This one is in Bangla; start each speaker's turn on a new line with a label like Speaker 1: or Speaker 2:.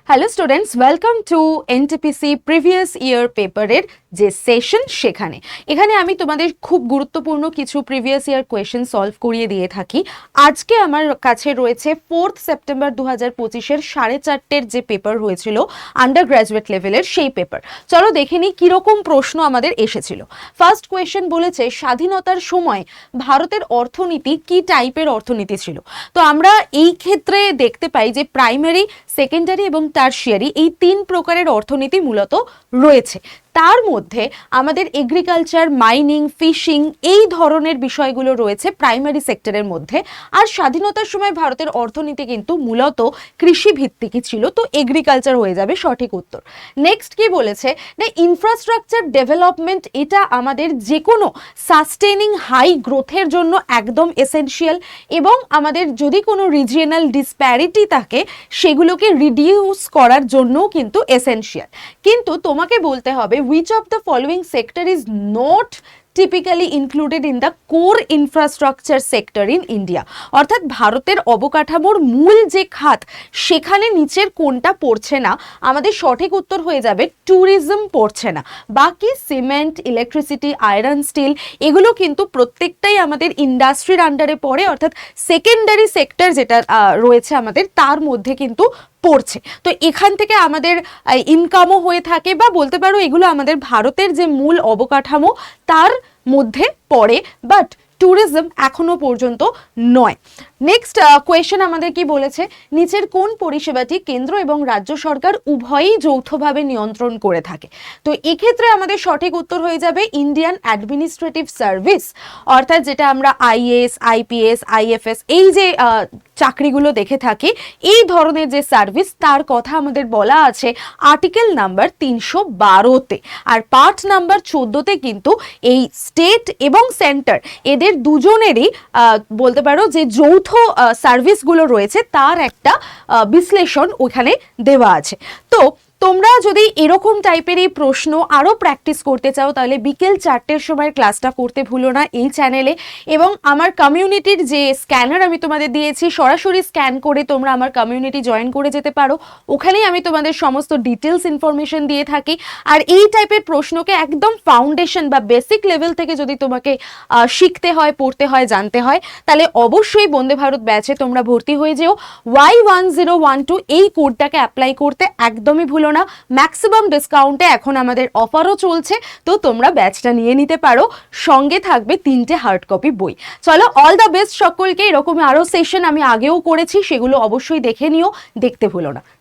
Speaker 1: Hello students, welcome to NTPC previous year পেপারের যে সেশন এখানে আমি তোমাদের খুব গুরুত্বপূর্ণ কিছু প্রিভিয়াস ইয়ার কোয়েশ্চেন সলভ করিয়ে দিয়ে থাকি। আজকে আমার কাছে রয়েছে 4 সেপ্টেম্বর 2025-এর 4:30-টের যে পেপার হয়েছিল আন্ডার গ্র্যাজুয়েট লেভেলের, সেই পেপার। চলো দেখে নিই কীরকম প্রশ্ন আমাদের এসেছিল। ফার্স্ট কোয়েশ্চেন বলেছে, স্বাধীনতার সময় ভারতের অর্থনীতি কি টাইপের অর্থনীতি ছিল? তো আমরা এই ক্ষেত্রে দেখতে পাই যে প্রাইমারি, সেকেন্ডারি এবং টারশিয়ারি এই 3 প্রকারের অর্থনীতি মূলত রয়েছে। তার মধ্যে আমাদের এগ্রিকালচার, মাইনিং, ফিশিং এই ধরনের বিষয়গুলো রয়েছে প্রাইমারি সেক্টরের মধ্যে। আর স্বাধীনতার সময় ভারতের অর্থনীতি কিন্তু মূলত কৃষি ভিত্তিকই ছিল, তো এগ্রিকালচার হয়ে যাবে সঠিক উত্তর। নেক্সট কি বলেছে না, ইনফ্রাস্ট্রাকচার ডেভেলপমেন্ট এটা আমাদের যে কোনো সাস্টেনিং হাই গ্রোথের জন্য একদম এসেনশিয়াল, এবং আমাদের যদি কোনো রিজিয়নাল ডিসপ্যারিটি থাকে সেগুলোকে রিডিউস করার জন্যও কিন্তু এসেনশিয়াল। কিন্তু তোমাকে বলতে হবে which of the following sector is not typically included in the core infrastructure sector in India? অর্থাৎ ভারতের অবকাঠামোর মূল যে খাত সেখানে নিচের কোনটা পড়ছে না? আমাদের সঠিক উত্তর হয়ে যাবে ট্যুরিজম পড়ছে না। বাকি সিমেন্ট, ইলেকট্রিসিটি, আয়রন, স্টিল এগুলো কিন্তু প্রত্যেকটাই আমাদের ইন্ডাস্ট্রির আন্ডারে পড়ে, অর্থাৎ সেকেন্ডারি সেক্টর যেটা রয়েছে আমাদের তার মধ্যে কিন্তু পড়ছে। তো এখান থেকে আমাদের ইনকামও হয়ে থাকে, বা বলতে পারো এগুলো আমাদের ভারতের যে মূল অবকাঠামো তার মধ্যে পড়ে, বাট ট্যুরিজম এখনো পর্যন্ত নয়। নেক্সট কোয়েশ্চেন আমাদের কি বলেছে, নিচের কোন পরিষেবাটি কেন্দ্র এবং রাজ্য সরকার উভয়ই যৌথভাবে নিয়ন্ত্রণ করে থাকে? তো এক্ষেত্রে আমাদের সঠিক উত্তর হয়ে যাবে ইন্ডিয়ান অ্যাডমিনিস্ট্রেটিভ সার্ভিস, অর্থাৎ যেটা আমরা আইএএস, আইপিএস, আইএফএস এই যে চাকরিগুলো দেখে থাকি, এই ধরনের যে সার্ভিস তার কথা আমাদের বলা আছে আর্টিকেল নাম্বার 312-তে। আর পার্ট নাম্বার 14-তে কিন্তু এই স্টেট এবং সেন্টার এদের দুজনেরই বলতে পারো যে যৌথ সার্ভিসগুলো রয়েছে তার একটা বিশ্লেষণ ওখানে দেওয়া আছে। তো তোমরা যদি এরকম টাইপেরই প্রশ্ন আরও প্র্যাকটিস করতে চাও তাহলে বিকেল 4টের সময় ক্লাসটা করতে ভুলো না এই চ্যানেলে। এবং আমার কমিউনিটির যে স্ক্যানার আমি তোমাদের দিয়েছি, সরাসরি স্ক্যান করে তোমরা আমার কমিউনিটি জয়েন করে যেতে পারো। ওখানেই আমি তোমাদের সমস্ত ডিটেলস ইনফরমেশন দিয়ে থাকি। আর এই টাইপের প্রশ্নকে একদম ফাউন্ডেশন বা বেসিক লেভেল থেকে যদি তোমাকে শিখতে হয়, পড়তে হয়, জানতে হয়, তাহলে অবশ্যই বন্দে ভারত ব্যাচে তোমরা ভর্তি হয়ে যেও। Y1012 এই কোডটাকে অ্যাপ্লাই করতে একদমই ভুলো না। ম্যাক্সিমাম ডিসকাউন্টে এখন আমাদের অফারও চলছে, তো তোমরা ব্যাচটা নিয়ে নিতে পারো। সঙ্গে থাকবে 3টে হার্ড কপি বই। চলো, অল দ্য বেস্ট সকলকে। এরকম আরও সেশন আমি আগেও করেছি, সেগুলো অবশ্যই দেখে নিও, দেখতে ভুলো না।